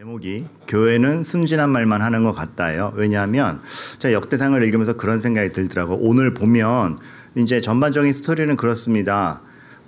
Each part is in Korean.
제목이 교회는 순진한 말만 하는 것 같다예요. 왜냐하면 제가 역대상을 읽으면서 그런 생각이 들더라고요. 오늘 보면 이제 전반적인 스토리는 그렇습니다.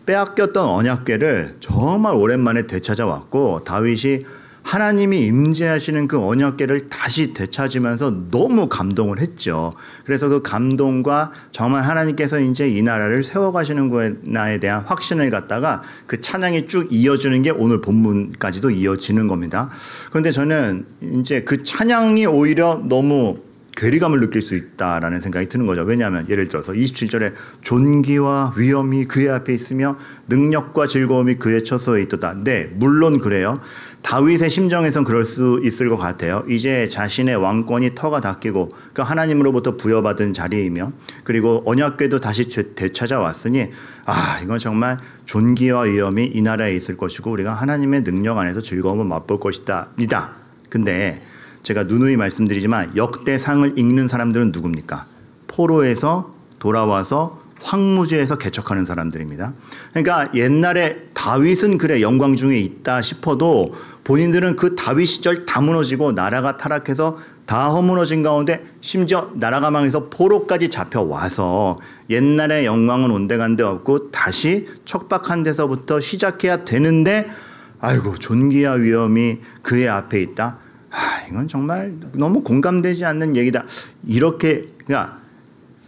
빼앗겼던 언약궤를 정말 오랜만에 되찾아왔고 다윗이 하나님이 임재하시는 그 언약궤를 다시 되찾으면서 너무 감동을 했죠. 그래서 그 감동과 정말 하나님께서 이제 이 나라를 세워가시는 거에 대한 확신을 갖다가 그 찬양이 쭉 이어지는 게 오늘 본문까지도 이어지는 겁니다. 그런데 저는 이제 그 찬양이 오히려 너무 괴리감을 느낄 수 있다라는 생각이 드는 거죠. 왜냐하면 예를 들어서 27절에 존귀와 위엄이 그의 앞에 있으며 능력과 즐거움이 그의 처소에 있도다. 네, 물론 그래요. 다윗의 심정에선 그럴 수 있을 것 같아요. 이제 자신의 왕권이 터가 닦이고 그러니까 하나님으로부터 부여받은 자리이며 그리고 언약궤도 다시 되찾아왔으니 이건 정말 존귀와 위엄이 이 나라에 있을 것이고 우리가 하나님의 능력 안에서 즐거움을 맛볼 것이다. 근데 제가 누누이 말씀드리지만 역대상을 읽는 사람들은 누굽니까? 포로에서 돌아와서 황무지에서 개척하는 사람들입니다. 그러니까 옛날에 다윗은 그래 영광 중에 있다 싶어도 본인들은 그 다윗 시절 다 무너지고 나라가 타락해서 다 허무너진 가운데 심지어 나라가 망해서 포로까지 잡혀와서 옛날에 영광은 온데간데 없고 다시 척박한 데서부터 시작해야 되는데 아이고 존귀와 위엄이 그의 앞에 있다. 이건 정말 너무 공감되지 않는 얘기다. 이렇게 그러니까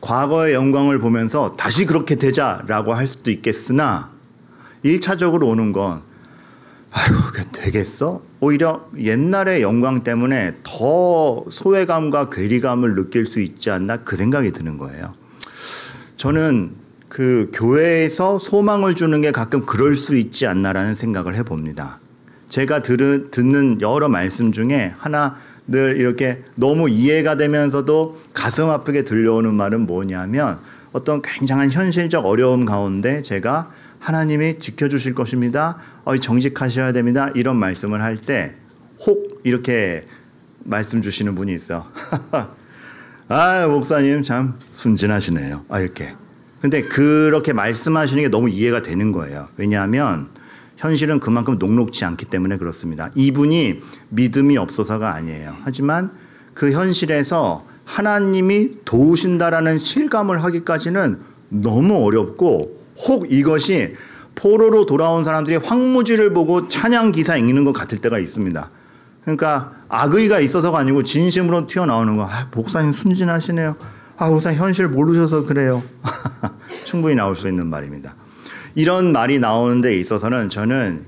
과거의 영광을 보면서 다시 그렇게 되자라고 할 수도 있겠으나 1차적으로 오는 건 그게 되겠어? 오히려 옛날의 영광 때문에 더 소외감과 괴리감을 느낄 수 있지 않나 그 생각이 드는 거예요. 저는 그 교회에서 소망을 주는 게 가끔 그럴 수 있지 않나라는 생각을 해봅니다. 제가 듣는 여러 말씀 중에 하나 늘 이렇게 너무 이해가 되면서도 가슴 아프게 들려오는 말은 뭐냐면 어떤 굉장한 현실적 어려움 가운데 제가 하나님이 지켜주실 것입니다. 정직하셔야 됩니다. 이런 말씀을 할 때 혹 이렇게 말씀 주시는 분이 있어. 목사님 참 순진하시네요. 이렇게. 근데 그렇게 말씀하시는 게 너무 이해가 되는 거예요. 왜냐하면 현실은 그만큼 녹록지 않기 때문에 그렇습니다. 이분이 믿음이 없어서가 아니에요. 하지만 그 현실에서 하나님이 도우신다라는 실감을 하기까지는 너무 어렵고 혹 이것이 포로로 돌아온 사람들이 황무지를 보고 찬양 기사 읽는 것 같을 때가 있습니다. 그러니까 악의가 있어서가 아니고 진심으로 튀어나오는 거. 목사님 순진하시네요. 목사님 현실 모르셔서 그래요. 충분히 나올 수 있는 말입니다. 이런 말이 나오는 데 있어서는 저는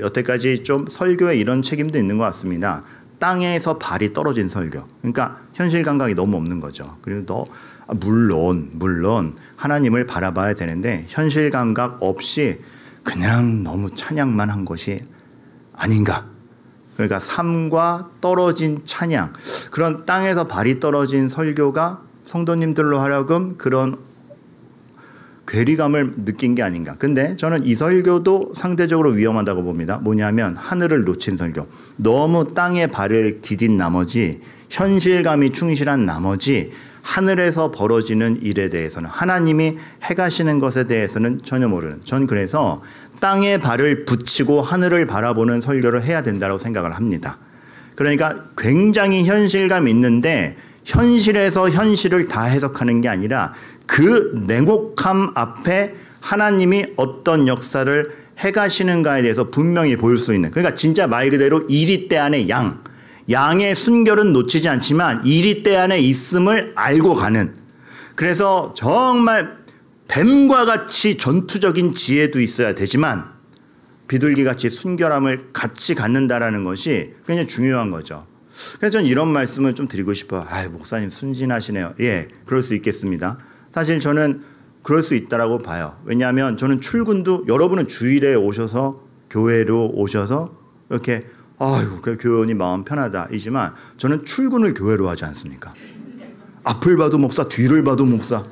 여태까지 좀 설교에 이런 책임도 있는 것 같습니다. 땅에서 발이 떨어진 설교. 그러니까 현실 감각이 너무 없는 거죠. 그리고 물론 하나님을 바라봐야 되는데 현실 감각 없이 그냥 너무 찬양만 한 것이 아닌가. 그러니까 삶과 떨어진 찬양. 그런 땅에서 발이 떨어진 설교가 성도님들로 하여금 그런 괴리감을 느낀 게 아닌가. 근데 저는 이 설교도 상대적으로 위험하다고 봅니다. 뭐냐면 하늘을 놓친 설교. 너무 땅에 발을 디딘 나머지 현실감이 충실한 나머지 하늘에서 벌어지는 일에 대해서는 하나님이 해가시는 것에 대해서는 전혀 모르는. 전 그래서 땅에 발을 붙이고 하늘을 바라보는 설교를 해야 된다고 생각을 합니다. 그러니까 굉장히 현실감 있는데 현실에서 현실을 다 해석하는 게 아니라 그 냉혹함 앞에 하나님이 어떤 역사를 해가시는가에 대해서 분명히 볼 수 있는. 그러니까 진짜 말 그대로 이리때 안에 양의 순결은 놓치지 않지만 이리때 안에 있음을 알고 가는. 그래서 정말 뱀과 같이 전투적인 지혜도 있어야 되지만 비둘기같이 순결함을 같이 갖는다라는 것이 굉장히 중요한 거죠. 그래서 저는 이런 말씀을 좀 드리고 싶어요. 목사님 순진하시네요. 예, 그럴 수 있겠습니다. 사실 저는 그럴 수 있다라고 봐요. 왜냐하면 저는 출근도 여러분은 주일에 오셔서 교회로 오셔서 이렇게 교원이 마음 편하다이지만 저는 출근을 교회로 하지 않습니까? 앞을 봐도 목사, 뒤를 봐도 목사,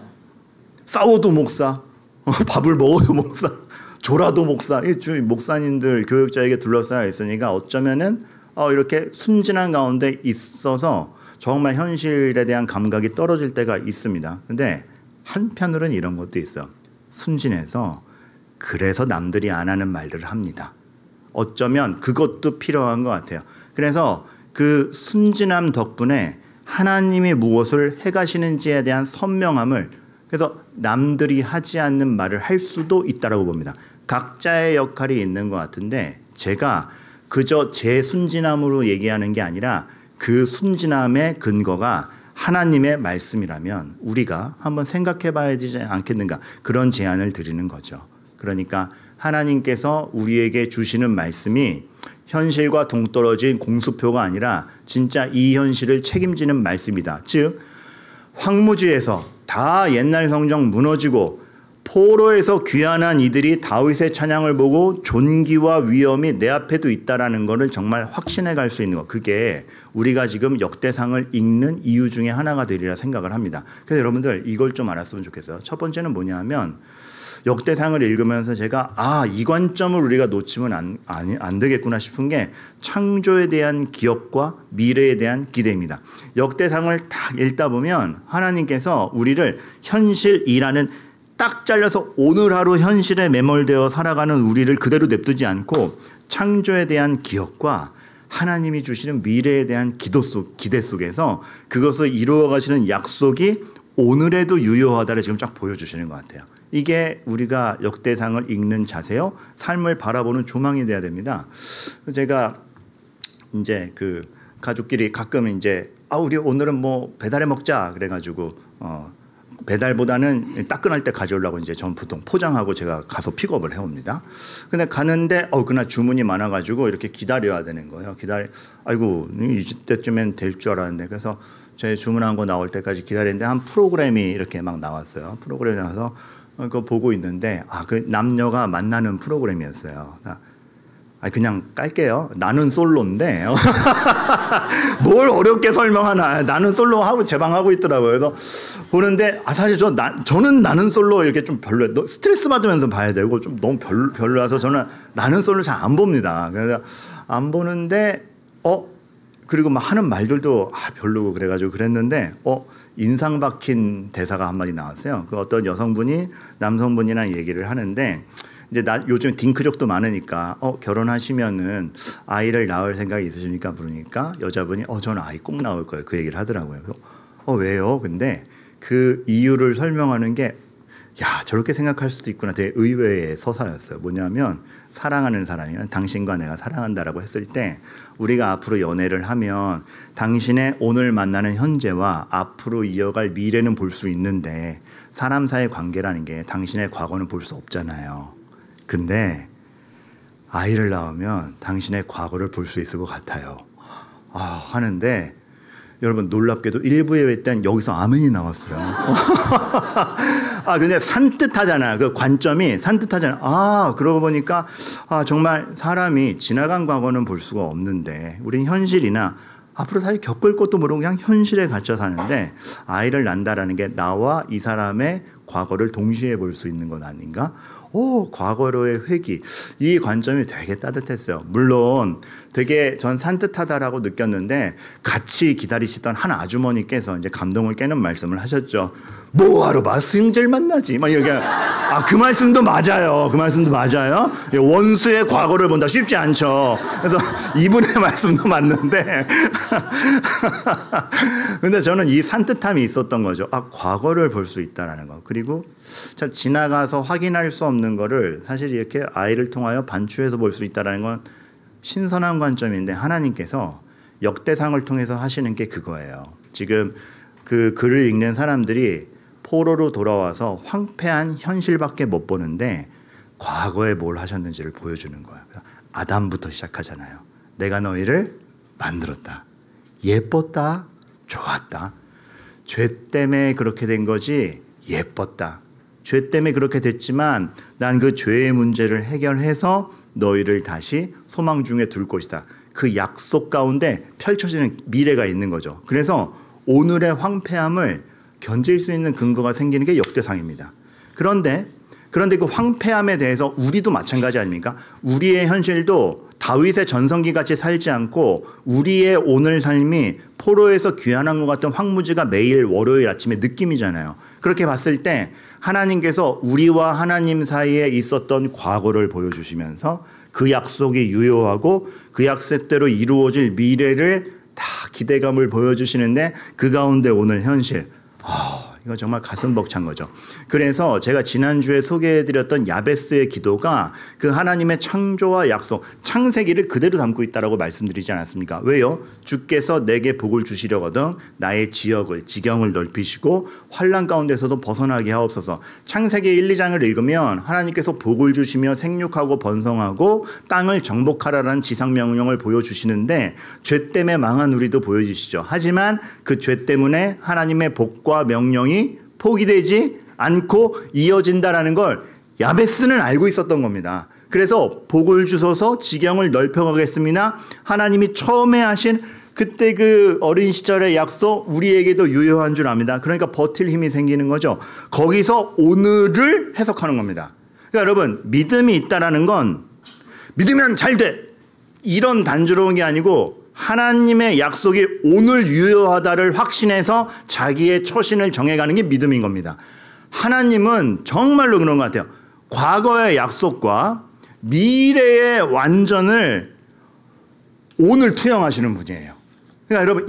싸워도 목사, 밥을 먹어도 목사, 졸아도 목사. 목사님들 교육자에게 둘러싸여 있으니까 어쩌면은 이렇게 순진한 가운데 있어서 정말 현실에 대한 감각이 떨어질 때가 있습니다. 근데 한편으로는 이런 것도 있어요. 순진해서 그래서 남들이 안 하는 말들을 합니다. 어쩌면 그것도 필요한 것 같아요. 그래서 그 순진함 덕분에 하나님이 무엇을 해가시는지에 대한 선명함을, 그래서 남들이 하지 않는 말을 할 수도 있다라고 봅니다. 각자의 역할이 있는 것 같은데 제가 그저 제 순진함으로 얘기하는 게 아니라 그 순진함의 근거가 하나님의 말씀이라면 우리가 한번 생각해 봐야 되지 않겠는가, 그런 제안을 드리는 거죠. 그러니까 하나님께서 우리에게 주시는 말씀이 현실과 동떨어진 공수표가 아니라 진짜 이 현실을 책임지는 말씀이다. 즉 황무지에서 다 옛날 성정 무너지고 포로에서 귀환한 이들이 다윗의 찬양을 보고 존귀와 위엄이 내 앞에도 있다라는 것을 정말 확신해 갈 수 있는 것, 그게 우리가 지금 역대상을 읽는 이유 중에 하나가 되리라 생각을 합니다. 그래서 여러분들 이걸 좀 알았으면 좋겠어요. 첫 번째는 뭐냐면 역대상을 읽으면서 제가 이 관점을 우리가 놓치면 안 되겠구나 싶은 게 창조에 대한 기억과 미래에 대한 기대입니다. 역대상을 딱 읽다 보면 하나님께서 우리를 현실이라는 딱 잘라서 오늘 하루 현실에 매몰되어 살아가는 우리를 그대로 냅두지 않고 창조에 대한 기억과 하나님이 주시는 미래에 대한 기대 속에서 그것을 이루어 가시는 약속이 오늘에도 유효하다를 지금 쫙 보여주시는 것 같아요. 이게 우리가 역대상을 읽는 자세요, 삶을 바라보는 조망이 돼야 됩니다. 제가 이제 그 가족끼리 가끔 이제 우리 오늘은 뭐 배달해 먹자 그래가지고 배달보다는 따끈할 때 가져오려고 이제 전 보통 포장하고 제가 가서 픽업을 해옵니다. 근데 가는데 그날 주문이 많아가지고 이렇게 기다려야 되는 거예요. 아이고 이때쯤엔 될 줄 알았는데, 그래서 제 주문한 거 나올 때까지 기다리는데 한 프로그램이 이렇게 막 나왔어요. 프로그램이 나와서 그거 보고 있는데 그 남녀가 만나는 프로그램이었어요. 그냥 깔게요. 나는 솔로인데 뭘 어렵게 설명하나. 나는 솔로 하고 제 방 하고 있더라고요. 그래서 보는데 사실 저는 나는 솔로 이렇게 좀 별로예요. 스트레스 받으면서 봐야 되고 좀 너무 별로라서 저는 나는 솔로 잘 안 봅니다. 그래서 안 보는데 그리고 막 하는 말들도 별로고 그래가지고 그랬는데 인상 박힌 대사가 한마디 나왔어요. 그 어떤 여성분이 남성분이랑 얘기를 하는데 이제 요즘 딩크족도 많으니까 결혼하시면은 아이를 낳을 생각이 있으십니까? 물으니까 여자분이 저는 아이 꼭 낳을 거예요. 그 얘기를 하더라고요. 그래서 왜요? 근데 그 이유를 설명하는 게 저렇게 생각할 수도 있구나. 되게 의외의 서사였어요. 뭐냐면 사랑하는 사람이면 당신과 내가 사랑한다라고 했을 때 우리가 앞으로 연애를 하면 당신의 오늘 만나는 현재와 앞으로 이어갈 미래는 볼 수 있는데 사람 사이의 관계라는 게 당신의 과거는 볼 수 없잖아요. 근데 아이를 낳으면 당신의 과거를 볼 수 있을 것 같아요. 하는데 여러분 놀랍게도 일부 예배 때는 여기서 아멘이 나왔어요. 근데 산뜻하잖아요. 그 관점이 산뜻하잖아요. 그러고 보니까 정말 사람이 지나간 과거는 볼 수가 없는데 우리는 현실이나 앞으로 사실 겪을 것도 모르고 그냥 현실에 갇혀 사는데 아이를 낳는다라는 게 나와 이 사람의 과거를 동시에 볼 수 있는 것 아닌가? 과거로의 회귀. 이 관점이 되게 따뜻했어요. 물론 되게 전 산뜻하다라고 느꼈는데 같이 기다리시던 한 아주머니께서 이제 감동을 깨는 말씀을 하셨죠. 뭐하러 승질 만나지? 막 이렇게. 그 말씀도 맞아요. 그 말씀도 맞아요. 원수의 과거를 본다 쉽지 않죠. 그래서 이분의 말씀도 맞는데 근데 저는 이 산뜻함이 있었던 거죠. 과거를 볼 수 있다라는 거. 그리고 참 지나가서 확인할 수 없는 거를 사실 이렇게 아이를 통하여 반추해서 볼 수 있다라는 건 신선한 관점인데 하나님께서 역대상을 통해서 하시는 게 그거예요. 지금 그 글을 읽는 사람들이 포로로 돌아와서 황폐한 현실밖에 못 보는데 과거에 뭘 하셨는지를 보여주는 거예요. 아담부터 시작하잖아요. 내가 너희를 만들었다. 예뻤다. 좋았다. 죄 때문에 그렇게 된 거지 예뻤다. 죄 때문에 그렇게 됐지만 난 그 죄의 문제를 해결해서 너희를 다시 소망 중에 둘 것이다. 그 약속 가운데 펼쳐지는 미래가 있는 거죠. 그래서 오늘의 황폐함을 견딜 수 있는 근거가 생기는 게 역대상입니다. 그런데 그 황폐함에 대해서 우리도 마찬가지 아닙니까? 우리의 현실도 다윗의 전성기 같이 살지 않고 우리의 오늘 삶이 포로에서 귀환한 것 같은 황무지가 매일 월요일 아침에 느낌이잖아요. 그렇게 봤을 때 하나님께서 우리와 하나님 사이에 있었던 과거를 보여주시면서 그 약속이 유효하고 그 약속대로 이루어질 미래를 다 기대감을 보여주시는데 그 가운데 오늘 현실. 이거 정말 가슴 벅찬 거죠. 그래서 제가 지난주에 소개해드렸던 야베스의 기도가 그 하나님의 창조와 약속, 창세기를 그대로 담고 있다라고 말씀드리지 않았습니까? 왜요? 주께서 내게 복을 주시려거든 나의 지경을 넓히시고 환난 가운데서도 벗어나게 하옵소서. 창세기 1, 2장을 읽으면 하나님께서 복을 주시며 생육하고 번성하고 땅을 정복하라라는 지상명령을 보여주시는데 죄 때문에 망한 우리도 보여주시죠. 하지만 그 죄 때문에 하나님의 복과 명령이 포기되지 않고 이어진다라는 걸 야베스는 알고 있었던 겁니다. 그래서 복을 주소서 지경을 넓혀가겠습니다. 하나님이 처음에 하신 그때 그 어린 시절의 약속 우리에게도 유효한 줄 압니다. 그러니까 버틸 힘이 생기는 거죠. 거기서 오늘을 해석하는 겁니다. 그러니까 여러분 믿음이 있다라는 건 믿으면 잘 돼 이런 단조로운 게 아니고 하나님의 약속이 오늘 유효하다를 확신해서 자기의 처신을 정해가는 게 믿음인 겁니다. 하나님은 정말로 그런 것 같아요. 과거의 약속과 미래의 완전을 오늘 투영하시는 분이에요. 그러니까 여러분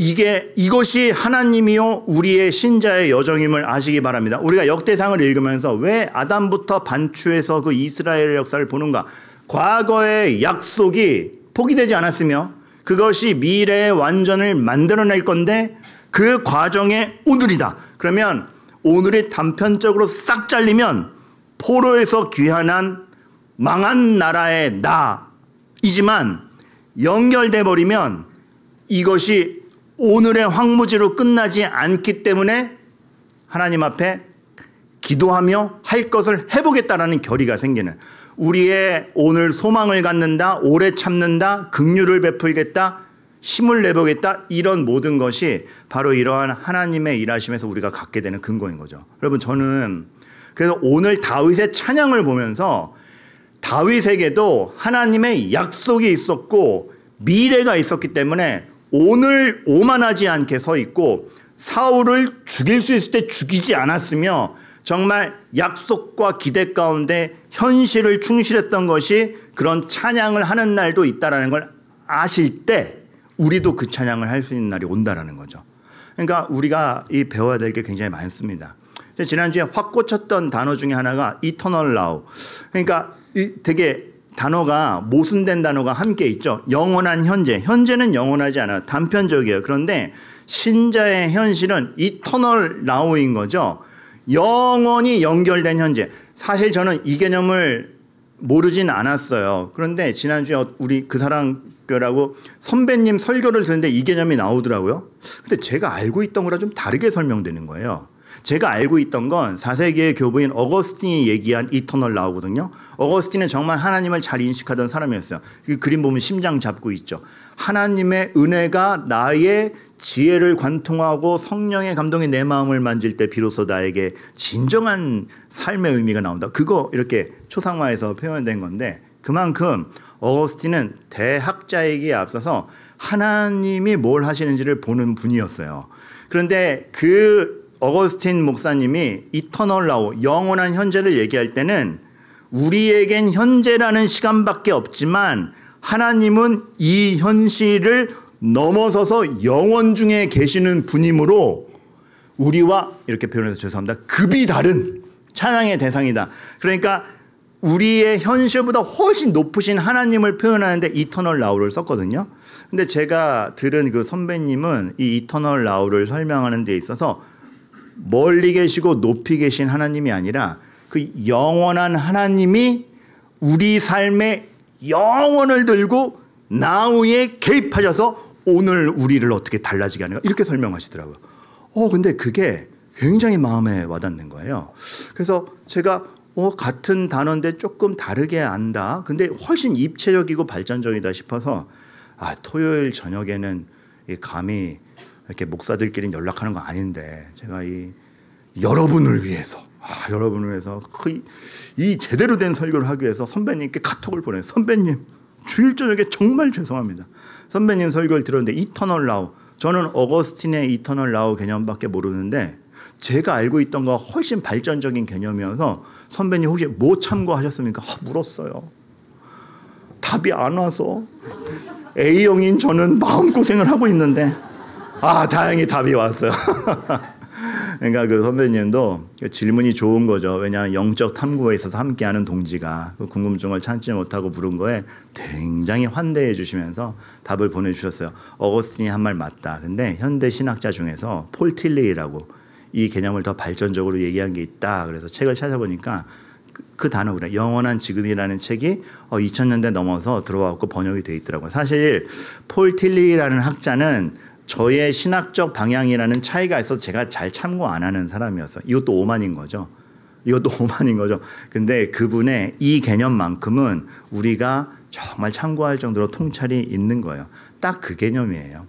이것이 하나님이요 우리의 신자의 여정임을 아시기 바랍니다. 우리가 역대상을 읽으면서 왜 아담부터 반추에서 그 이스라엘의 역사를 보는가? 과거의 약속이 포기되지 않았으며 그것이 미래의 완전을 만들어낼 건데 그 과정의 오늘이다. 그러면 오늘이 단편적으로 싹 잘리면 포로에서 귀환한 망한 나라의 나이지만 연결돼 버리면 이것이 오늘의 황무지로 끝나지 않기 때문에 하나님 앞에 기도하며 할 것을 해보겠다라는 결의가 생기는 우리의 오늘 소망을 갖는다, 오래 참는다, 긍휼을 베풀겠다, 힘을 내보겠다 이런 모든 것이 바로 이러한 하나님의 일하심에서 우리가 갖게 되는 근거인 거죠. 여러분 저는 그래서 오늘 다윗의 찬양을 보면서 다윗에게도 하나님의 약속이 있었고 미래가 있었기 때문에 오늘 오만하지 않게 서 있고 사울을 죽일 수 있을 때 죽이지 않았으며 정말 약속과 기대 가운데 현실을 충실했던 것이 그런 찬양을 하는 날도 있다라는 걸 아실 때 우리도 그 찬양을 할 수 있는 날이 온다라는 거죠. 그러니까 우리가 배워야 될 게 굉장히 많습니다. 지난주에 확 꽂혔던 단어 중에 하나가 eternal now. 그러니까 되게 단어가 모순된 단어가 함께 있죠. 영원한 현재. 현재는 영원하지 않아요. 단편적이에요. 그런데 신자의 현실은 eternal now인 거죠. 영원히 연결된 현재. 사실 저는 이 개념을 모르진 않았어요. 그런데 지난주에 우리 그 사랑교라고 선배님 설교를 듣는데 이 개념이 나오더라고요. 근데 제가 알고 있던 거랑 좀 다르게 설명되는 거예요. 제가 알고 있던 건 4세기의 교부인 어거스틴이 얘기한 이터널 나오거든요. 어거스틴은 정말 하나님을 잘 인식하던 사람이었어요. 그 그림 보면 심장 잡고 있죠. 하나님의 은혜가 나의 지혜를 관통하고 성령의 감동이 내 마음을 만질 때 비로소 나에게 진정한 삶의 의미가 나온다. 그거 이렇게 초상화해서 표현된 건데 그만큼 어거스틴은 대학자이기에 앞서서 하나님이 뭘 하시는지를 보는 분이었어요. 그런데 그 어거스틴 목사님이 이터널 나우 영원한 현재를 얘기할 때는 우리에겐 현재라는 시간밖에 없지만 하나님은 이 현실을 넘어서서 영원 중에 계시는 분이므로 우리와 이렇게 표현해서 죄송합니다. 급이 다른 찬양의 대상이다. 그러니까 우리의 현실보다 훨씬 높으신 하나님을 표현하는데 이터널 나우를 썼거든요. 근데 제가 들은 그 선배님은 이 이터널 나우를 설명하는 데 있어서 멀리 계시고 높이 계신 하나님이 아니라 그 영원한 하나님이 우리 삶의 영원을 들고 나우에 개입하셔서 오늘 우리를 어떻게 달라지게 하는가 이렇게 설명하시더라고요. 근데 그게 굉장히 마음에 와닿는 거예요. 그래서 제가 같은 단어인데 조금 다르게 안다. 근데 훨씬 입체적이고 발전적이다 싶어서 토요일 저녁에는 감히 이렇게 목사들끼리 연락하는 거 아닌데 제가 여러분을 위해서 이 제대로 된 설교를 하기 위해서 선배님께 카톡을 보내요. 선배님 주일 저녁에 정말 죄송합니다. 선배님 설교를 들었는데 이터널 나우 저는 어거스틴의 이터널 나우 개념밖에 모르는데 제가 알고 있던 거와 훨씬 발전적인 개념이어서 선배님 혹시 뭐 참고하셨습니까? 물었어요. 답이 안 와서 A형인 저는 마음고생을 하고 있는데 다행히 답이 왔어요. 그러니까 그 선배님도 질문이 좋은 거죠. 왜냐하면 영적 탐구에 있어서 함께하는 동지가 그 궁금증을 참지 못하고 물은 거에 굉장히 환대해 주시면서 답을 보내주셨어요. 어거스틴이 한 말 맞다. 근데 현대 신학자 중에서 폴 틸리라고 이 개념을 더 발전적으로 얘기한 게 있다. 그래서 책을 찾아보니까 그 단어구나. 영원한 지금이라는 책이 2000년대 넘어서 들어왔고 번역이 돼 있더라고요. 사실 폴 틸리라는 학자는 저의 신학적 방향이라는 차이가 있어서 제가 잘 참고 안 하는 사람이었어요. 이것도 오만인 거죠. 근데 그분의 이 개념만큼은 우리가 정말 참고할 정도로 통찰이 있는 거예요. 딱 그 개념이에요.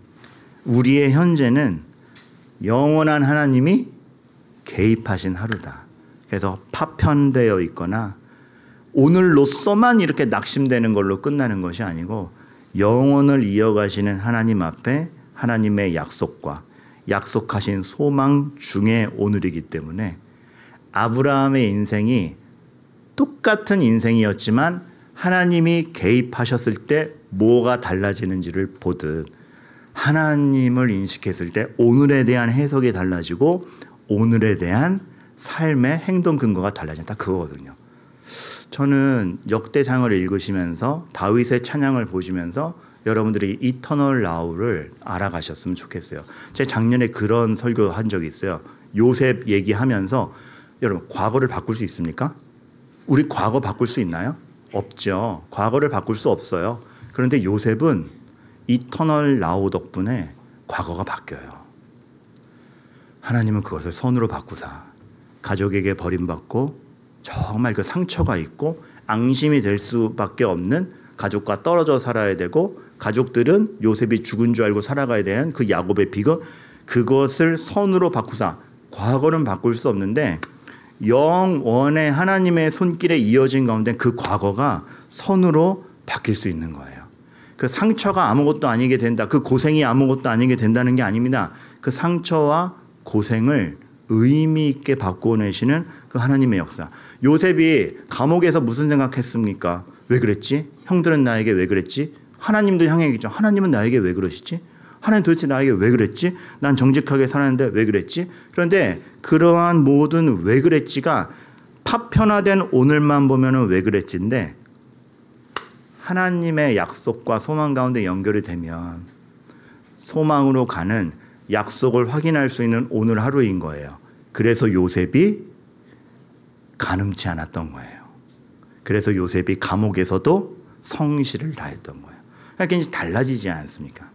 우리의 현재는 영원한 하나님이 개입하신 하루다. 그래서 파편되어 있거나 오늘로서만 이렇게 낙심되는 걸로 끝나는 것이 아니고 영원을 이어가시는 하나님 앞에 하나님의 약속과 약속하신 소망 중에 오늘이기 때문에 아브라함의 인생이 똑같은 인생이었지만 하나님이 개입하셨을 때 뭐가 달라지는지를 보듯 하나님을 인식했을 때 오늘에 대한 해석이 달라지고 오늘에 대한 삶의 행동 근거가 달라진다. 그거거든요. 저는 역대상을 읽으시면서 다윗의 찬양을 보시면서 여러분들이 이터널 나우를 알아가셨으면 좋겠어요. 제가 작년에 그런 설교한 적이 있어요. 요셉 얘기하면서 여러분 과거를 바꿀 수 있습니까? 우리 과거 바꿀 수 있나요? 없죠. 과거를 바꿀 수 없어요. 그런데 요셉은 이터널 나우 덕분에 과거가 바뀌어요. 하나님은 그것을 선으로 바꾸사 가족에게 버림받고 정말 그 상처가 있고 앙심이 될 수밖에 없는 가족과 떨어져 살아야 되고 가족들은 요셉이 죽은 줄 알고 살아가야 되는 그 야곱의 비극 그것을 선으로 바꾸사 과거는 바꿀 수 없는데 영원의 하나님의 손길에 이어진 가운데 그 과거가 선으로 바뀔 수 있는 거예요. 그 상처가 아무것도 아니게 된다. 그 고생이 아무것도 아니게 된다는 게 아닙니다. 그 상처와 고생을 의미 있게 바꿔내시는 그 하나님의 역사. 요셉이 감옥에서 무슨 생각했습니까? 왜 그랬지? 형들은 나에게 왜 그랬지? 하나님도 향해겠죠. 하나님은 나에게 왜 그러시지? 하나님 도대체 나에게 왜 그랬지? 난 정직하게 살았는데 왜 그랬지? 그런데 그러한 모든 왜 그랬지가 파편화된 오늘만 보면은 왜 그랬지인데 하나님의 약속과 소망 가운데 연결이 되면 소망으로 가는 약속을 확인할 수 있는 오늘 하루인 거예요. 그래서 요셉이 가늠치 않았던 거예요. 그래서 요셉이 감옥에서도 성실을 다했던 거예요. 그러니까 이제 달라지지 않습니까?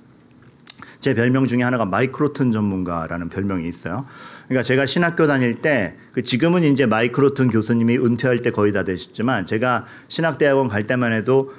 제 별명 중에 하나가 마이크로튼 전문가라는 별명이 있어요. 그러니까 제가 신학교 다닐 때 지금은 이제 마이크로튼 교수님이 은퇴할 때 거의 다 되셨지만 제가 신학대학원 갈 때만 해도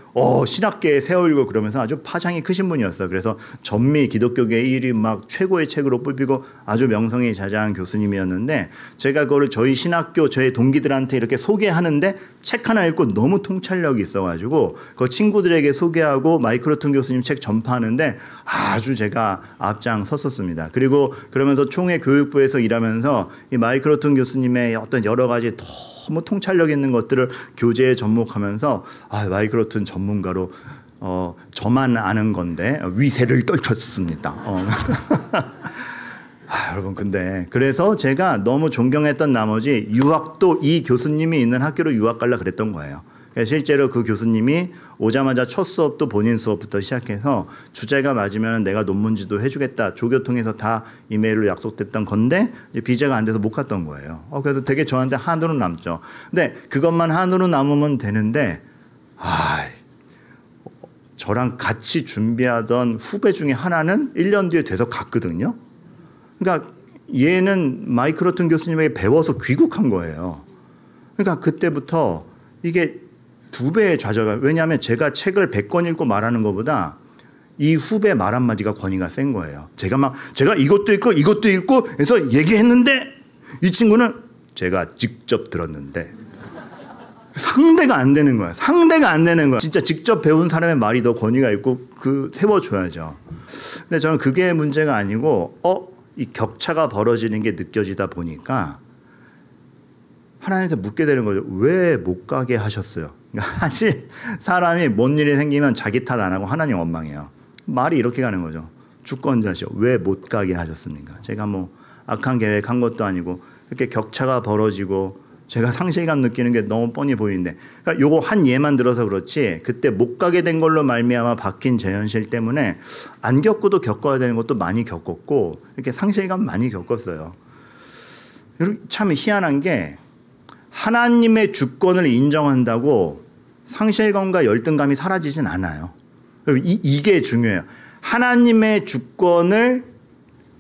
신학계에 세월고 그러면서 아주 파장이 크신 분이었어요. 그래서 전미 기독교계 1위 막 최고의 책으로 뽑히고 아주 명성이 자자한 교수님이었는데 제가 그거를 저희 신학교 저희 동기들한테 이렇게 소개하는데 책 하나 읽고 너무 통찰력이 있어가지고 그 친구들에게 소개하고 마이크로튼 교수님 책 전파하는데 아주 제가 앞장섰었습니다. 그리고 그러면서 총회 교육부에서 일하면서 이 마이크로튼 교수님의 어떤 여러 가지 너무 통찰력 있는 것들을 교재에 접목하면서 마이크로튼 전문가로 저만 아는 건데 위세를 떨쳤습니다. 여러분 근데 그래서 제가 너무 존경했던 나머지 유학도 이 교수님이 있는 학교로 유학 가려 그랬던 거예요. 실제로 그 교수님이 오자마자 첫 수업도 본인 수업부터 시작해서 주제가 맞으면 내가 논문지도 해주겠다. 조교통해서 다 이메일로 약속됐던 건데 비자가 안 돼서 못 갔던 거예요. 그래서 되게 저한테 한으로 남죠. 근데 그것만 한으로 남으면 되는데 저랑 같이 준비하던 후배 중에 하나는 1년 뒤에 돼서 갔거든요. 그러니까 얘는 마이크로튼 교수님에게 배워서 귀국한 거예요. 그러니까 그때부터 이게 2배의 좌절감. 왜냐하면 제가 책을 100권 읽고 말하는 것보다 이 후배 말 한마디가 권위가 센 거예요. 제가 이것도 읽고 해서 얘기했는데 이 친구는 제가 직접 들었는데 상대가 안 되는 거예요. 진짜 직접 배운 사람의 말이 더 권위가 있고 세워줘야죠. 근데 저는 그게 문제가 아니고 이 격차가 벌어지는 게 느껴지다 보니까 하나님한테 묻게 되는 거죠. 왜 못 가게 하셨어요? 사실 사람이 뭔 일이 생기면 자기 탓 안 하고 하나님 원망해요. 말이 이렇게 가는 거죠. 주권자시오. 왜 못 가게 하셨습니까? 제가 뭐 악한 계획한 것도 아니고 이렇게 격차가 벌어지고 제가 상실감 느끼는 게 너무 뻔히 보이는데, 그러니까 요거 한 예만 들어서 그렇지 그때 못 가게 된 걸로 말미암아 바뀐 제 현실 때문에 안 겪고도 겪어야 되는 것도 많이 겪었고 이렇게 상실감 많이 겪었어요. 참 희한한 게 하나님의 주권을 인정한다고 상실감과 열등감이 사라지진 않아요. 이게 중요해요. 하나님의 주권을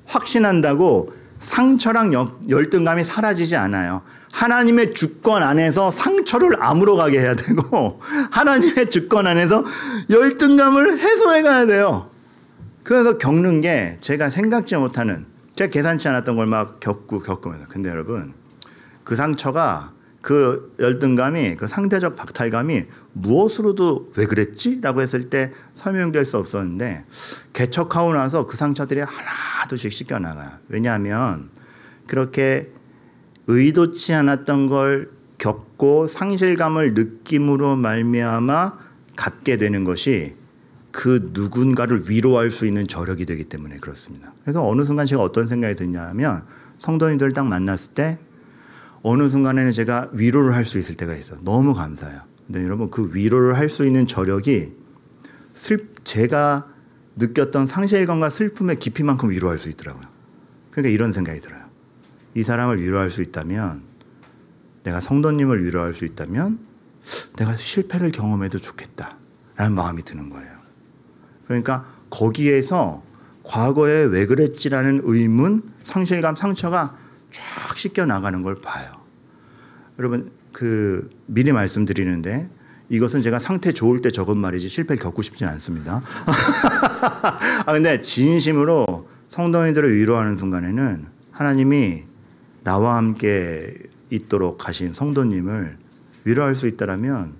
확신한다고 상처랑 열등감이 사라지지 않아요. 하나님의 주권 안에서 상처를 아물어 가게 해야 되고 하나님의 주권 안에서 열등감을 해소해 가야 돼요. 그래서 겪는 게 제가 생각지 못하는, 제가 계산치 않았던 걸 막 겪으면서. 근데 여러분, 그 상처가, 그 열등감이, 그 상대적 박탈감이 무엇으로도 왜 그랬지? 라고 했을 때 설명될 수 없었는데 개척하고 나서 그 상처들이 하나둘씩 씻겨나가요. 왜냐하면 그렇게 의도치 않았던 걸 겪고 상실감을 느낌으로 말미암아 갖게 되는 것이 그 누군가를 위로할 수 있는 저력이 되기 때문에 그렇습니다. 그래서 어느 순간 제가 어떤 생각이 드냐면 성도님들 딱 만났을 때 어느 순간에는 제가 위로를 할 수 있을 때가 있어요. 너무 감사해요. 근데 여러분, 그 위로를 할 수 있는 저력이 제가 느꼈던 상실감과 슬픔의 깊이만큼 위로할 수 있더라고요. 그러니까 이런 생각이 들어요. 이 사람을 위로할 수 있다면, 내가 성도님을 위로할 수 있다면 내가 실패를 경험해도 좋겠다라는 마음이 드는 거예요. 그러니까 거기에서 과거에 왜 그랬지라는 의문, 상실감, 상처가 쫙 씻겨 나가는 걸 봐요. 여러분, 미리 말씀드리는데 이것은 제가 상태 좋을 때 적은 말이지 실패를 겪고 싶진 않습니다. 근데 진심으로 성도님들을 위로하는 순간에는 하나님이 나와 함께 있도록 하신 성도님을 위로할 수 있다라면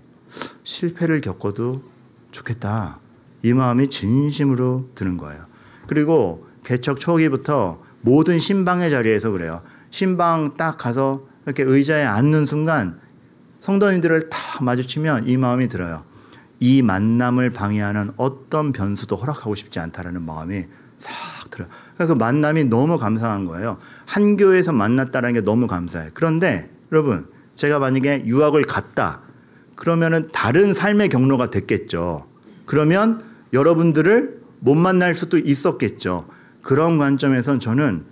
실패를 겪어도 좋겠다, 이 마음이 진심으로 드는 거예요. 그리고 개척 초기부터 모든 신방의 자리에서 그래요. 신방 딱 가서 이렇게 의자에 앉는 순간 성도님들을 다 마주치면 이 마음이 들어요. 이 만남을 방해하는 어떤 변수도 허락하고 싶지 않다라는 마음이 싹 들어요. 그러니까 그 만남이 너무 감사한 거예요. 한 교회에서 만났다는 게 너무 감사해요. 그런데 여러분, 제가 만약에 유학을 갔다 그러면은 다른 삶의 경로가 됐겠죠. 그러면 여러분들을 못 만날 수도 있었겠죠. 그런 관점에선 저는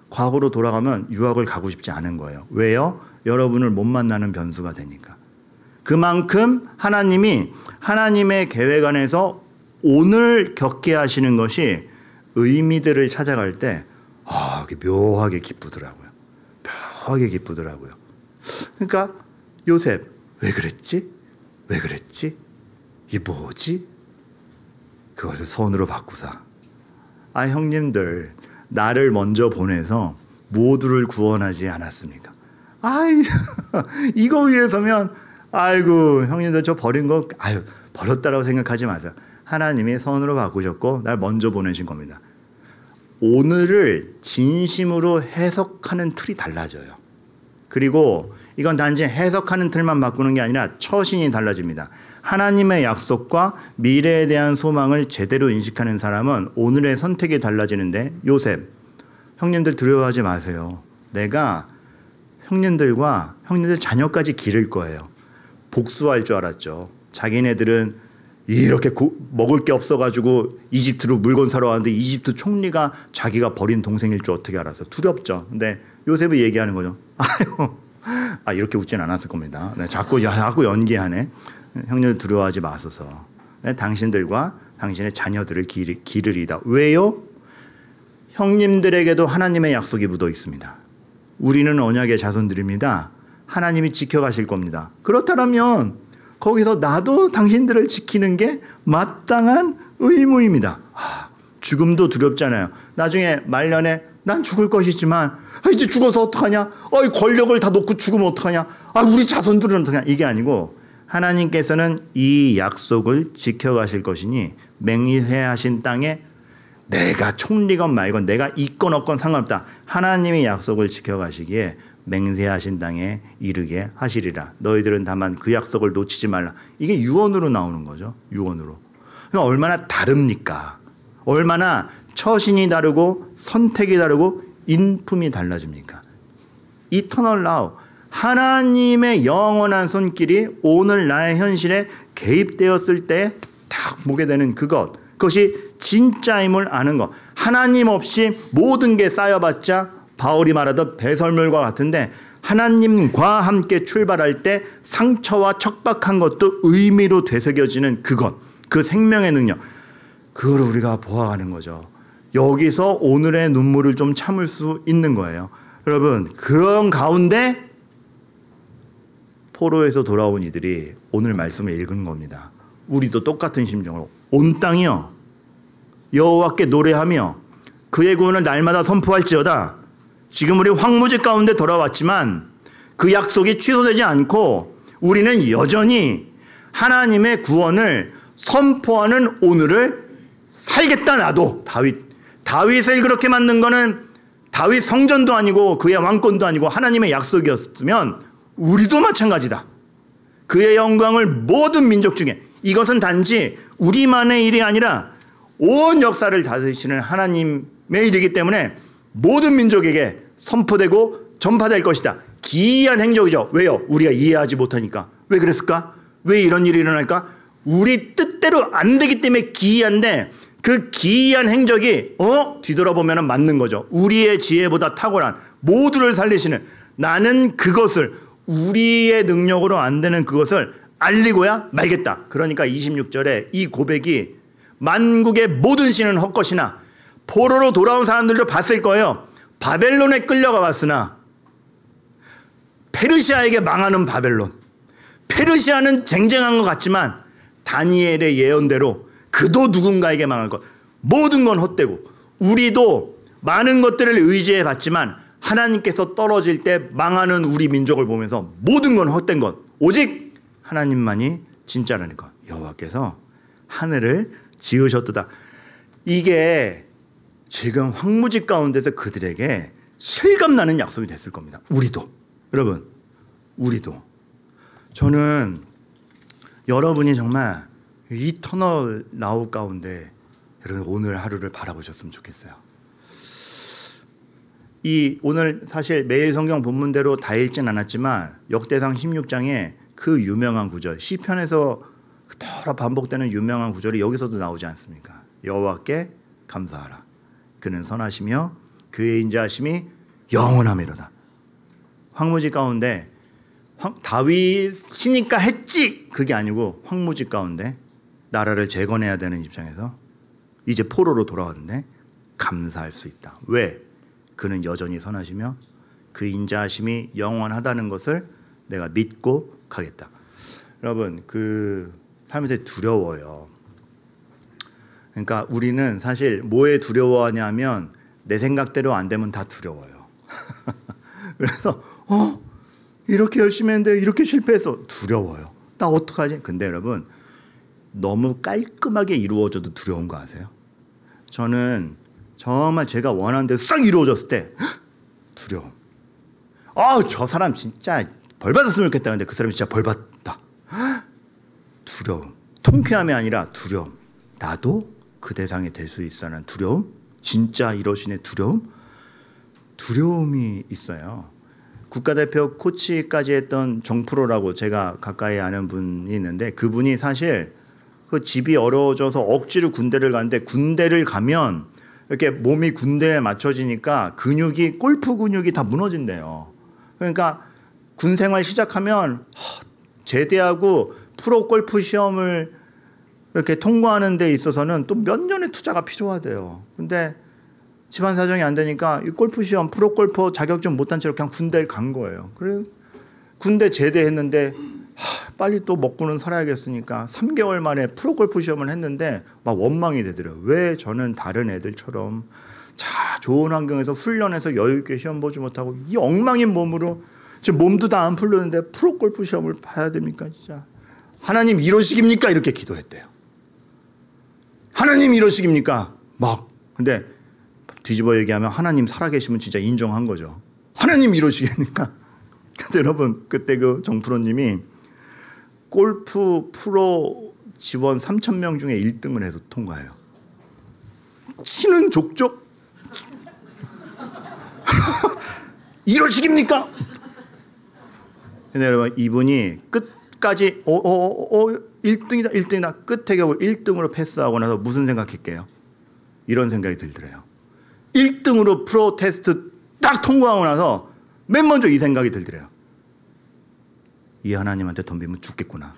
과거로 돌아가면 유학을 가고 싶지 않은 거예요. 왜요? 여러분을 못 만나는 변수가 되니까. 그만큼 하나님이 하나님의 계획 안에서 오늘 겪게 하시는 것이 의미들을 찾아갈 때 묘하게 기쁘더라고요. 묘하게 기쁘더라고요. 그러니까 요셉 왜 그랬지? 왜 그랬지? 이게 뭐지? 그것을 손으로 바꾸사. 형님들, 나를 먼저 보내서 모두를 구원하지 않았습니까? 이거 위해서면 아이고 형님들 저 버린 거 버렸다라고 생각하지 마세요. 하나님이 선으로 바꾸셨고 날 먼저 보내신 겁니다. 오늘을 진심으로 해석하는 틀이 달라져요. 그리고 이건 단지 해석하는 틀만 바꾸는 게 아니라 처신이 달라집니다. 하나님의 약속과 미래에 대한 소망을 제대로 인식하는 사람은 오늘의 선택이 달라지는데, 요셉, 형님들 두려워하지 마세요. 내가 형님들 자녀까지 기를 거예요. 복수할 줄 알았죠. 자기네들은 이렇게 먹을 게 없어가지고 이집트로 물건 사러 왔는데 이집트 총리가 자기가 버린 동생일 줄 어떻게 알았어. 두렵죠. 근데 요셉이 얘기하는 거죠. 이렇게 웃진 않았을 겁니다. 자꾸 연기하네. 형님들 두려워하지 마소서. 당신들과 당신의 자녀들을 기르리다. 왜요? 형님들에게도 하나님의 약속이 묻어 있습니다. 우리는 언약의 자손들입니다. 하나님이 지켜가실 겁니다. 그렇다면 거기서 나도 당신들을 지키는 게 마땅한 의무입니다. 죽음도 두렵잖아요. 나중에 말년에 난 죽을 것이지만 이제 죽어서 어떡하냐? 권력을 다 놓고 죽으면 어떡하냐? 우리 자손들은 어떡하냐? 이게 아니고 하나님께서는 이 약속을 지켜가실 것이니 맹세하신 땅에 내가 총리건 말건 내가 있건 없건 상관없다. 하나님의 약속을 지켜가시기에 맹세하신 땅에 이르게 하시리라. 너희들은 다만 그 약속을 놓치지 말라. 이게 유언으로 나오는 거죠. 유언으로. 그러니까 얼마나 다릅니까? 얼마나 처신이 다르고 선택이 다르고 인품이 달라집니까? 이터널 라우. 하나님의 영원한 손길이 오늘 나의 현실에 개입되었을 때 딱 보게 되는 그것이 진짜임을 아는 것. 하나님 없이 모든 게 쌓여봤자 바울이 말하던 배설물과 같은데 하나님과 함께 출발할 때 상처와 척박한 것도 의미로 되새겨지는 그것. 그 생명의 능력. 그걸 우리가 보아가는 거죠. 여기서 오늘의 눈물을 좀 참을 수 있는 거예요. 여러분, 그런 가운데 포로에서 돌아온 이들이 오늘 말씀을 읽은 겁니다. 우리도 똑같은 심정으로 온 땅이여 여호와께 노래하며 그의 구원을 날마다 선포할지어다. 지금 우리 황무지 가운데 돌아왔지만 그 약속이 취소되지 않고 우리는 여전히 하나님의 구원을 선포하는 오늘을 살겠다. 나도 다윗을 그렇게 만든 거는 다윗 성전도 아니고 그의 왕권도 아니고 하나님의 약속이었으면 우리도 마찬가지다. 그의 영광을 모든 민족 중에, 이것은 단지 우리만의 일이 아니라 온 역사를 다스리시는 하나님의 일이기 때문에 모든 민족에게 선포되고 전파될 것이다. 기이한 행적이죠. 왜요? 우리가 이해하지 못하니까. 왜 그랬을까? 왜 이런 일이 일어날까? 우리 뜻대로 안 되기 때문에 기이한데 그 기이한 행적이 뒤돌아보면 맞는 거죠. 우리의 지혜보다 탁월한 모두를 살리시는, 나는 그것을 우리의 능력으로 안 되는 그것을 알리고야 말겠다. 그러니까 26절에 이 고백이 만국의 모든 신은 헛것이나 포로로 돌아온 사람들도 봤을 거예요. 바벨론에 끌려가 봤으나 페르시아에게 망하는 바벨론. 페르시아는 쟁쟁한 것 같지만 다니엘의 예언대로 그도 누군가에게 망할 것. 모든 건 헛되고 우리도 많은 것들을 의지해 봤지만 하나님께서 떨어질 때 망하는 우리 민족을 보면서 모든 건 헛된 것. 오직 하나님만이 진짜라는 것. 여호와께서 하늘을 지으셨도다. 이게 지금 황무지 가운데서 그들에게 실감나는 약속이 됐을 겁니다. 우리도. 여러분, 우리도. 저는 여러분이 정말 이터널 라우 가운데 여러분 오늘 하루를 바라보셨으면 좋겠어요. 오늘 사실 매일 성경 본문대로 다 읽진 않았지만 역대상 16장에 그 유명한 구절, 시편에서 그토록 반복되는 유명한 구절이 여기서도 나오지 않습니까? 여호와께 감사하라. 그는 선하시며 그의 인자하심이 영원하미로다. 황무지 가운데 다윗이니까 했지 그게 아니고 황무지 가운데 나라를 재건해야 되는 입장에서 이제 포로로 돌아왔는데 감사할 수 있다. 왜? 그는 여전히 선하시며 그 인자하심이 영원하다는 것을 내가 믿고 가겠다. 여러분, 그 삶에서 두려워요. 그러니까 우리는 사실 뭐에 두려워하냐면 내 생각대로 안 되면 다 두려워요. 그래서 이렇게 열심히 했는데 이렇게 실패해서 두려워요. 나 어떡하지? 근데 여러분, 너무 깔끔하게 이루어져도 두려운 거 아세요? 저는 정말 제가 원하는 대로 싹 이루어졌을 때 두려움. 저 사람 진짜 벌 받았으면 좋겠다. 근데 그 사람이 진짜 벌 받다. 두려움. 통쾌함이 아니라 두려움. 나도 그 대상이 될 수 있어라는 두려움. 진짜 이러신의 두려움. 두려움이 있어요. 국가대표 코치까지 했던 정프로라고 제가 가까이 아는 분이 있는데 그분이 사실 그 집이 어려워져서 억지로 군대를 가는데 군대를 가면 이렇게 몸이 군대에 맞춰지니까 근육이 골프 근육이 다 무너진대요. 그러니까 군 생활 시작하면 제대하고 프로 골프 시험을 이렇게 통과하는 데 있어서는 또 몇 년의 투자가 필요하대요. 근데 집안 사정이 안 되니까 이 골프 시험 프로 골퍼 자격증 못한 채로 그냥 군대를 간 거예요. 그래 군대 제대했는데 빨리 또 먹고는 살아야겠으니까 3개월 만에 프로 골프 시험을 했는데 막 원망이 되더라고요. 왜 저는 다른 애들처럼 좋은 환경에서 훈련해서 여유 있게 시험 보지 못하고 이 엉망인 몸으로 지금 몸도 다 안 풀렸는데 프로 골프 시험을 봐야 됩니까? 진짜 하나님 이러식입니까? 이렇게 기도했대요. 하나님 이러식입니까? 근데 뒤집어 얘기하면 하나님 살아계시면 진짜 인정한 거죠. 하나님 이러시겠습니까? 근데 여러분 그때 그 정프로님이 골프 프로 지원 3,000명 중에 1등을 해서 통과해요. 치는 족족 이러시깁니까? 근데 여러분 이분이 끝까지 1등이다 1등이다 끝에 겨우 1등으로 패스하고 나서 무슨 생각했게요? 이런 생각이 들더래요. 1등으로 프로 테스트 딱 통과하고 나서 맨 먼저 이 생각이 들더래요. 이 하나님한테 덤비면 죽겠구나.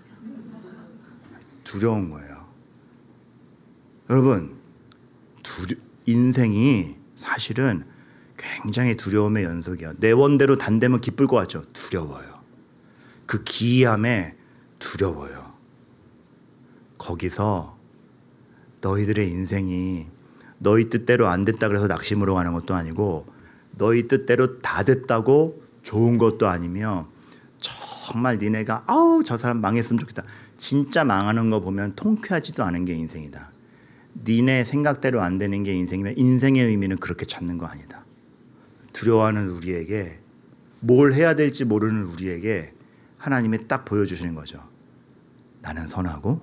두려운 거예요. 여러분 인생이 사실은 굉장히 두려움의 연속이야. 내 원대로 단되면 기쁠 것 같죠? 두려워요. 그 기이함에 두려워요. 거기서 너희들의 인생이 너희 뜻대로 안 됐다 그래서 낙심으로 가는 것도 아니고 너희 뜻대로 다 됐다고 좋은 것도 아니며 정말 니네가 아우 저 사람 망했으면 좋겠다. 진짜 망하는 거 보면 통쾌하지도 않은 게 인생이다. 니네 생각대로 안 되는 게 인생이면 인생의 의미는 그렇게 찾는 거 아니다. 두려워하는 우리에게 뭘 해야 될지 모르는 우리에게 하나님이 딱 보여주시는 거죠. 나는 선하고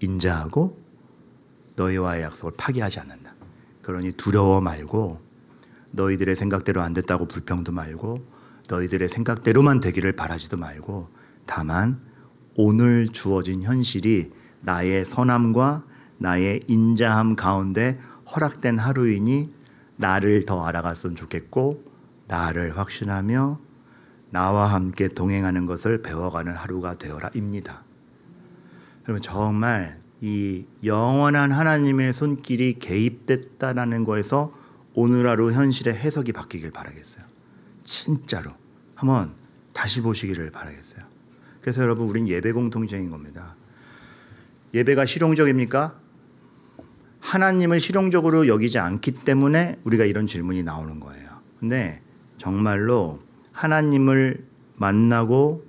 인자하고 너희와의 약속을 파기하지 않는다. 그러니 두려워 말고 너희들의 생각대로 안 됐다고 불평도 말고 너희들의 생각대로만 되기를 바라지도 말고 다만 오늘 주어진 현실이 나의 선함과 나의 인자함 가운데 허락된 하루이니 나를 더 알아갔으면 좋겠고 나를 확신하며 나와 함께 동행하는 것을 배워가는 하루가 되어라입니다. 여러분 정말 이 영원한 하나님의 손길이 개입됐다라는 거에서 오늘 하루 현실의 해석이 바뀌길 바라겠어요. 진짜로 한번 다시 보시기를 바라겠어요. 그래서 여러분 우린 예배 공동체인 겁니다. 예배가 실용적입니까? 하나님을 실용적으로 여기지 않기 때문에 우리가 이런 질문이 나오는 거예요. 근데 정말로 하나님을 만나고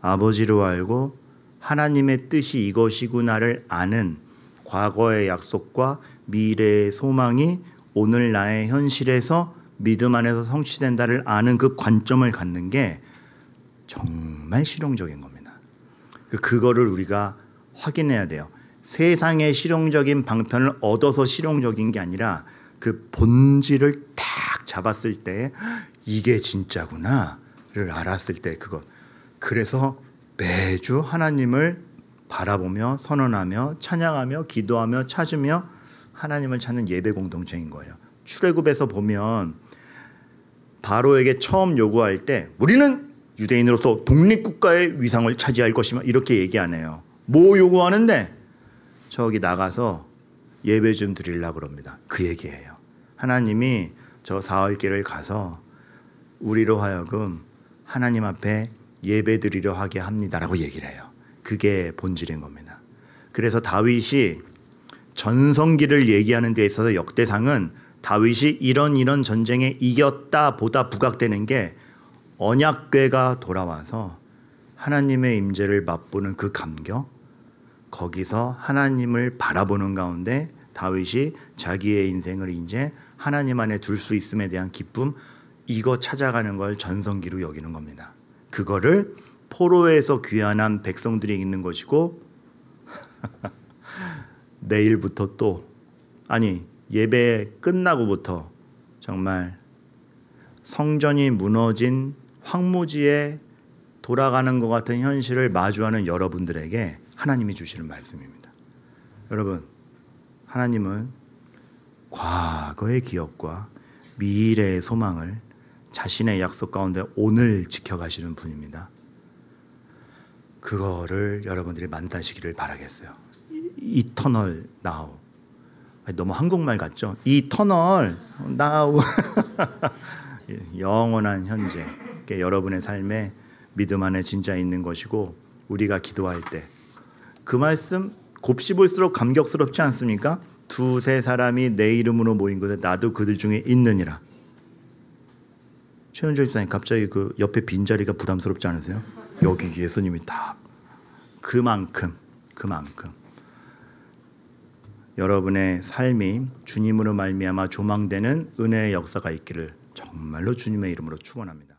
아버지로 알고 하나님의 뜻이 이것이구나를 아는 과거의 약속과 미래의 소망이 오늘 나의 현실에서 믿음 안에서 성취된다를 아는 그 관점을 갖는 게 정말 실용적인 겁니다. 그거를 우리가 확인해야 돼요. 세상의 실용적인 방편을 얻어서 실용적인 게 아니라 그 본질을 딱 잡았을 때 이게 진짜구나를 알았을 때 그것. 그래서 매주 하나님을 바라보며 선언하며 찬양하며 기도하며 찾으며 하나님을 찾는 예배 공동체인 거예요. 출애굽에서 보면 바로에게 처음 요구할 때 우리는 유대인으로서 독립국가의 위상을 차지할 것이며 이렇게 얘기 안 해요. 뭐 요구하는데? 저기 나가서 예배 좀 드리려고 그럽니다. 그 얘기예요. 하나님이 저 사흘길을 가서 우리로 하여금 하나님 앞에 예배 드리려 하게 합니다라고 얘기를 해요. 그게 본질인 겁니다. 그래서 다윗이 전성기를 얘기하는 데 있어서 역대상은 다윗이 이런 전쟁에 이겼다 보다 부각되는 게 언약궤가 돌아와서 하나님의 임재를 맛보는 그 감격, 거기서 하나님을 바라보는 가운데 다윗이 자기의 인생을 이제 하나님 안에 둘 수 있음에 대한 기쁨, 이거 찾아가는 걸 전성기로 여기는 겁니다. 그거를 포로에서 귀환한 백성들이 있는 것이고 내일부터 또 예배 끝나고부터 정말 성전이 무너진 황무지에 돌아가는 것 같은 현실을 마주하는 여러분들에게 하나님이 주시는 말씀입니다. 여러분, 하나님은 과거의 기억과 미래의 소망을 자신의 약속 가운데 오늘 지켜가시는 분입니다. 그거를 여러분들이 만나시기를 바라겠어요. 이터널 나우. 너무 한국말 같죠? 이터널 나우. 영원한 현재. 여러분의 삶에 믿음 안에 진짜 있는 것이고 우리가 기도할 때 그 말씀 곱씹을수록 감격스럽지 않습니까? 두세 사람이 내 이름으로 모인 곳에 나도 그들 중에 있느니라. 최은조 집사님 갑자기 그 옆에 빈자리가 부담스럽지 않으세요? 여기 예수님이 다 그만큼 여러분의 삶이 주님으로 말미암아 조망되는 은혜의 역사가 있기를 정말로 주님의 이름으로 축원합니다.